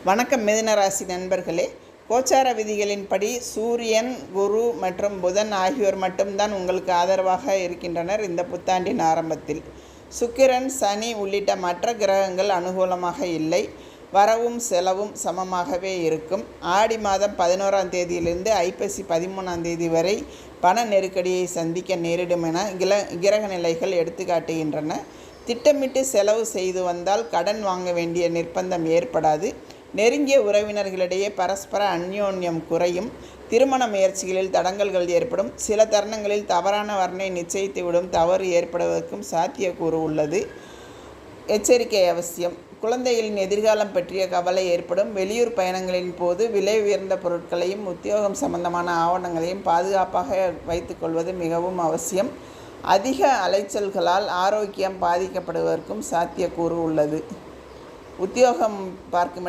வணக்கம் மிதுன ராசி நண்பர்களே. கோச்சார விதிகளின்படி சூரியன், குரு மற்றும் புதன் ஆகியோர் மட்டும்தான் உங்களுக்கு ஆதரவாக இருக்கின்றனர். இந்த புத்தாண்டின் ஆரம்பத்தில் சுக்கிரன், சனி உள்ளிட்ட மற்ற கிரகங்கள் அனுகூலமாக இல்லை. வரவும் செலவும் சமமாகவே இருக்கும். ஆடி மாதம் 11ஆம் தேதியிலிருந்து ஐப்பசி 13ஆம் தேதி வரை பண நெருக்கடியை சந்திக்க நேரிடும் என கிரக நிலைகள் எடுத்துக்காட்டுகின்றன. திட்டமிட்டு செலவு செய்து வந்தால் கடன் வாங்க வேண்டிய நிர்பந்தம் ஏற்படாது. நெருங்கிய உறவினர்களிடையே பரஸ்பர அந்யோன்யம் குறையும். திருமண முயற்சிகளில் தடங்கல்கள் ஏற்படும். சில தருணங்களில் தவறான வர்ணை நிச்சயித்துவிடும் தவறு ஏற்படுவதற்கும் சாத்தியக்கூறு உள்ளது. எச்சரிக்கை அவசியம். குழந்தைகளின் எதிர்காலம் பற்றிய கவலை ஏற்படும். வெளியூர் பயணங்களின் போது விலை உயர்ந்த பொருட்களையும் உத்தியோகம் சம்பந்தமான ஆவணங்களையும் பாதுகாப்பாக வைத்துக்கொள்வது மிகவும் அவசியம். அதிக அலைச்சல்களால் ஆரோக்கியம் பாதிக்கப்படுவதற்கும் சாத்தியக்கூறு உள்ளது. உத்தியோகம் பார்க்கும்